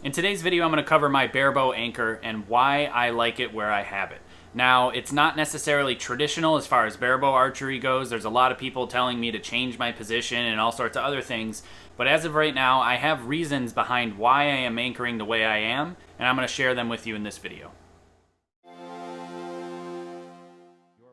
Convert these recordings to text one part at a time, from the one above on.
In today's video, I'm going to cover my Barebow Anchor and why I like it where I have it. Now, it's not necessarily traditional as far as Barebow Archery goes. There's a lot of people telling me to change my position and all sorts of other things. But as of right now, I have reasons behind why I am anchoring the way I am, and I'm going to share them with you in this video.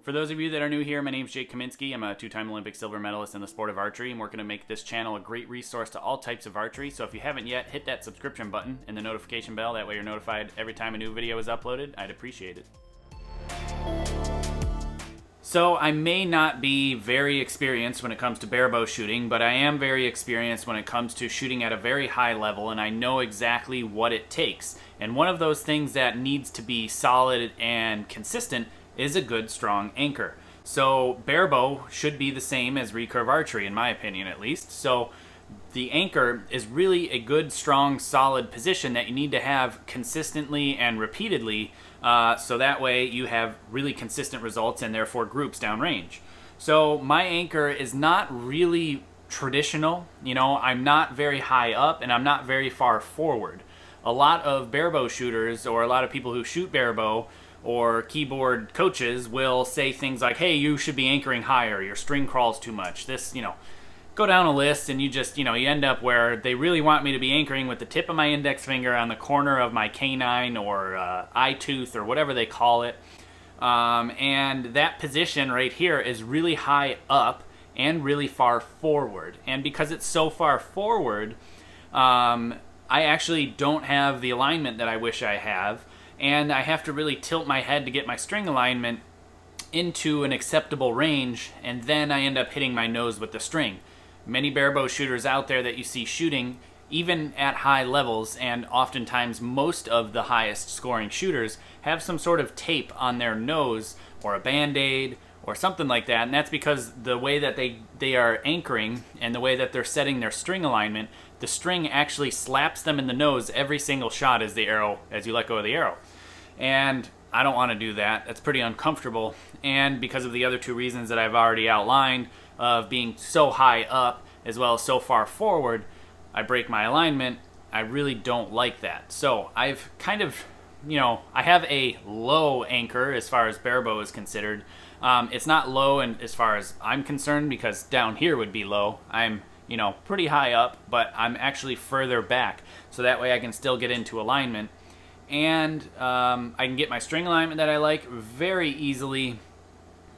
For those of you that are new here, my name is Jake Kaminski. I'm a two-time Olympic silver medalist in the sport of archery. I'm working to make this channel a great resource to all types of archery. So if you haven't yet, hit that subscription button and the notification bell. That way you're notified every time a new video is uploaded. I'd appreciate it. So I may not be very experienced when it comes to barebow shooting, but I am very experienced when it comes to shooting at a very high level, and I know exactly what it takes. And one of those things that needs to be solid and consistent is a good, strong anchor. So barebow should be the same as recurve archery, in my opinion at least. So the anchor is really a good, strong, solid position that you need to have consistently and repeatedly, so that way you have really consistent results and therefore groups downrange. So my anchor is not really traditional. You know, I'm not very high up and I'm not very far forward. A lot of barebow shooters, or a lot of people who shoot barebow, or keyboard coaches will say things like, hey, you should be anchoring higher, your string crawls too much. This, go down a list and you just, you end up where they really want me to be anchoring with the tip of my index finger on the corner of my canine or eye tooth or whatever they call it. And that position right here is really high up and really far forward. And because it's so far forward, I actually don't have the alignment that I wish I have. And I have to really tilt my head to get my string alignment into an acceptable range, and then I end up hitting my nose with the string. Many barebow shooters out there that you see shooting, even at high levels, and oftentimes most of the highest scoring shooters, have some sort of tape on their nose, or a band-aid, or something like that, and that's because the way that they are anchoring, and the way that they're setting their string alignment, the string actually slaps them in the nose every single shot as you let go of the arrow. And I don't want to do that. That's pretty uncomfortable. And because of the other two reasons that I've already outlined, of being so high up as well as so far forward, I break my alignment. I really don't like that. So I've kind of, I have a low anchor as far as barebow is considered. It's not low as far as I'm concerned, because down here would be low. I'm pretty high up, but I'm actually further back, so that way I can still get into alignment, and I can get my string alignment that I like very easily,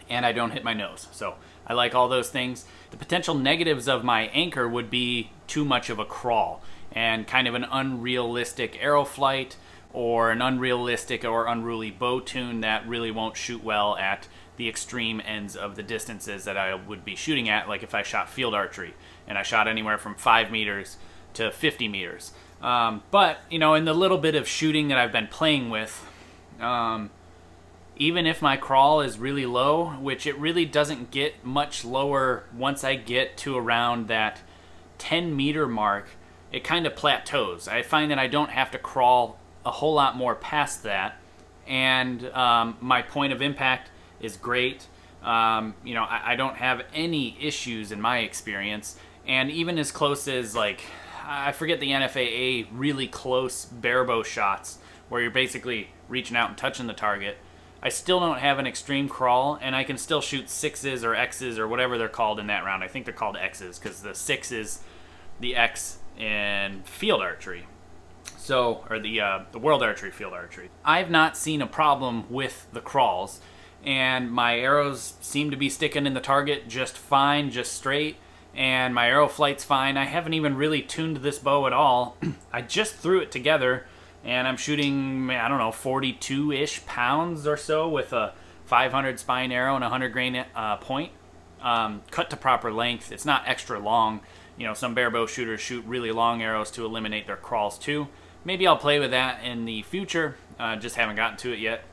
and I don't hit my nose. So I like all those things. The potential negatives of my anchor would be too much of a crawl and kind of an unrealistic arrow flight, or an unrealistic or unruly bow tune that really won't shoot well at the extreme ends of the distances that I would be shooting at, like if I shot field archery and I shot anywhere from 5 meters to 50 meters. But, in the little bit of shooting that I've been playing with, even if my crawl is really low, which it really doesn't get much lower once I get to around that 10-meter mark, it kind of plateaus. I find that I don't have to crawl a whole lot more past that, and my point of impact is great. I don't have any issues in my experience, and even as close as, I forget the NFAA really close barebow shots where you're basically reaching out and touching the target, I still don't have an extreme crawl, and I can still shoot 6s or X's or whatever they're called in that round. I think they're called X's because the 6 is the X in field archery. So, or the World Archery Field Archery. I've not seen a problem with the crawls, and my arrows seem to be sticking in the target just fine, just straight, and my arrow flight's fine. I haven't even really tuned this bow at all. I just threw it together, and I'm shooting, 42-ish pounds or so with a 500 spine arrow and a 100 grain point, cut to proper length. It's not extra long. Some barebow shooters shoot really long arrows to eliminate their crawls too. Maybe I'll play with that in the future, just haven't gotten to it yet.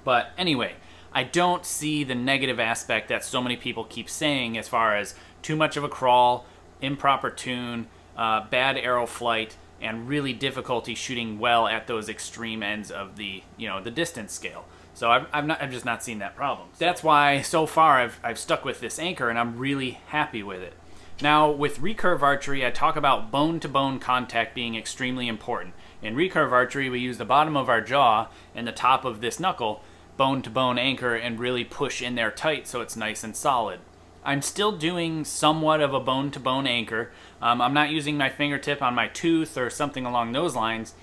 But anyway, I don't see the negative aspect that so many people keep saying as far as too much of a crawl, improper tune, bad arrow flight, and really difficulty shooting well at those extreme ends of the distance scale. So I've just not seen that problem. That's why so far I've stuck with this anchor, and I'm really happy with it. Now, with recurve archery, I talk about bone-to-bone contact being extremely important. In recurve archery, we use the bottom of our jaw and the top of this knuckle, bone to bone anchor, and really push in there tight so it's nice and solid. I'm still doing somewhat of a bone to bone anchor. I'm not using my fingertip on my tooth or something along those lines,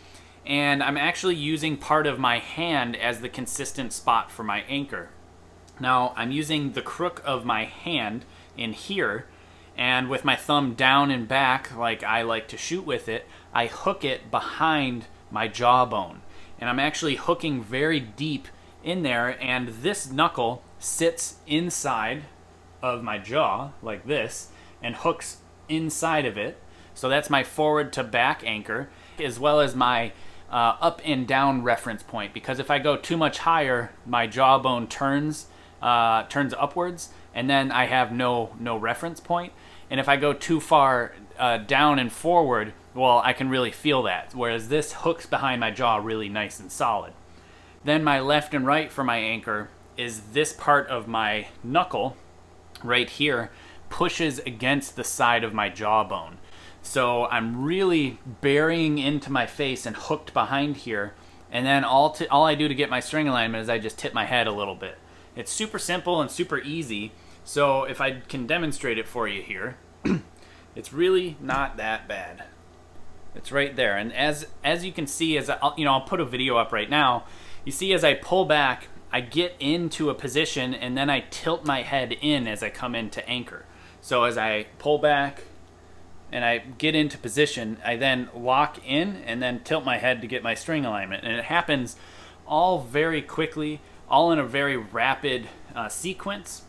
and I'm actually using part of my hand as the consistent spot for my anchor. Now, I'm using the crook of my hand in here, and with my thumb down and back, like I like to shoot with it, I hook it behind my jawbone. And I'm actually hooking very deep in there, and this knuckle sits inside of my jaw, like this, and hooks inside of it. So that's my forward to back anchor, as well as my up and down reference point, because if I go too much higher, my jawbone turns upwards, and then I have no reference point. And if I go too far down and forward, well, I can really feel that, whereas this hooks behind my jaw really nice and solid. Then my left and right for my anchor is this part of my knuckle right here pushes against the side of my jawbone. So I'm really burying into my face and hooked behind here, and then all I do to get my string alignment is I just tip my head a little bit. It's super simple and super easy, so if I can demonstrate it for you here, it's really not that bad. It's right there, and as you can see, I'll put a video up right now. You see, as I pull back, I get into a position, and then I tilt my head in as I come into anchor. So as I pull back and I get into position, I then lock in and then tilt my head to get my string alignment. And it happens all very quickly, all in a very rapid sequence.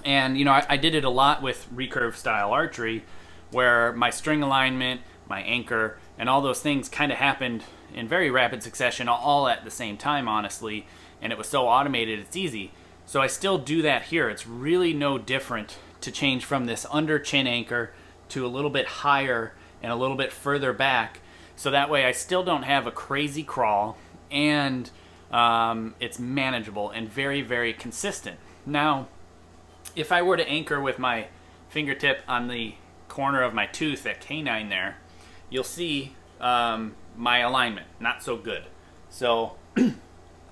And I did it a lot with recurve style archery, where my string alignment, my anchor, and all those things kind of happened in very rapid succession, all at the same time, honestly. And it was so automated, it's easy. So I still do that here. It's really no different to change from this under chin anchor to a little bit higher and a little bit further back. So that way I still don't have a crazy crawl, and it's manageable and very, very consistent. Now, if I were to anchor with my fingertip on the corner of my tooth, that canine there, you'll see my alignment, not so good. So let's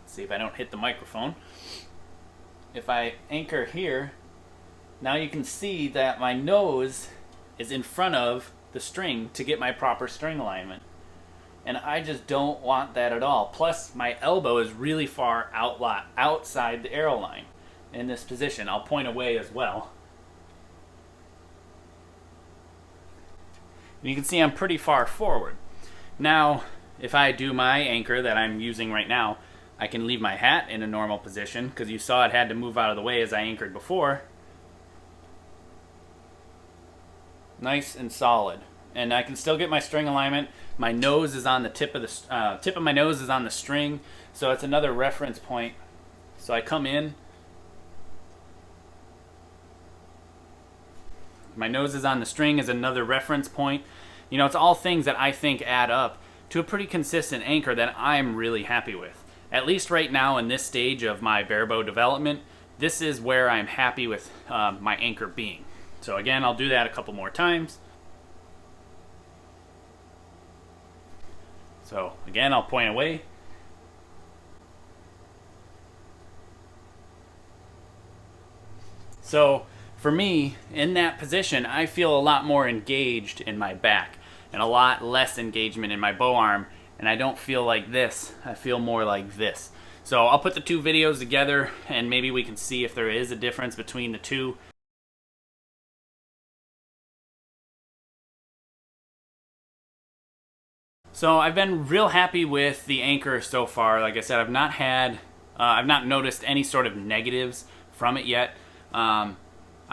see if I don't hit the microphone. If I anchor here, now you can see that my nose is in front of the string to get my proper string alignment. And I just don't want that at all. Plus, my elbow is really far outside the arrow line in this position. I'll point away as well. And you can see I'm pretty far forward. Now, if I do my anchor that I'm using right now, I can leave my hat in a normal position, because you saw it had to move out of the way as I anchored before. Nice and solid. And I can still get my string alignment. My nose is on the tip of my nose is on the string, so it's another reference point. So I come in. My nose is on the string is another reference point. It's all things that I think add up to a pretty consistent anchor that I'm really happy with. At least right now in this stage of my barebow development, this is where I'm happy with my anchor being. So again, I'll do that a couple more times. So again, I'll point away. So for me, in that position, I feel a lot more engaged in my back and a lot less engagement in my bow arm, and I don't feel like this. I feel more like this. So I'll put the two videos together, and maybe we can see if there is a difference between the two. So I've been real happy with the anchor so far. Like I said, I've not noticed any sort of negatives from it yet. I'm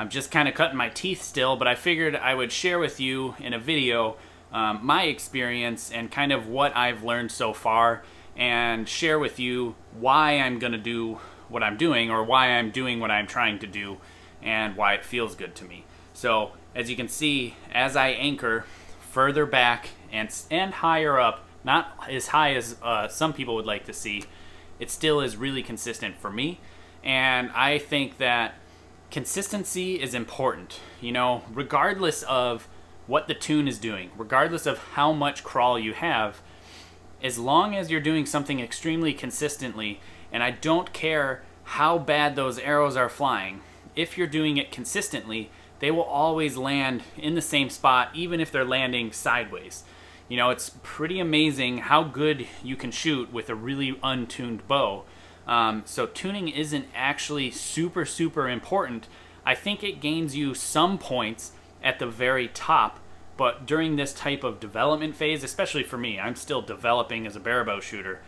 just kind of cutting my teeth still, but I figured I would share with you in a video my experience and kind of what I've learned so far, and share with you why I'm going to do what I'm doing, or why I'm doing what I'm trying to do, and why it feels good to me. So as you can see, as I anchor further back and higher up, not as high as some people would like to see, it still is really consistent for me. And I think that consistency is important, regardless of what the tune is doing, regardless of how much crawl you have. as long as you're doing something extremely consistently, and I don't care how bad those arrows are flying, if you're doing it consistently, they will always land in the same spot, even if they're landing sideways. You know, it's pretty amazing how good you can shoot with a really untuned bow. So tuning isn't actually super important. I think it gains you some points at the very top, but during this type of development phase, especially for me, I'm still developing as a barebow shooter,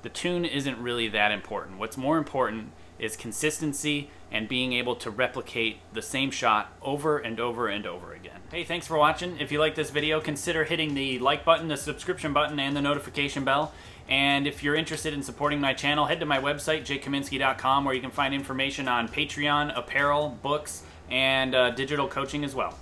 the tune isn't really that important. What's more important is consistency and being able to replicate the same shot over and over and over again. Hey, thanks for watching. If you like this video, consider hitting the like button, the subscription button, and the notification bell. And if you're interested in supporting my channel, head to my website, jkaminski.com, where you can find information on Patreon, apparel, books, and digital coaching as well.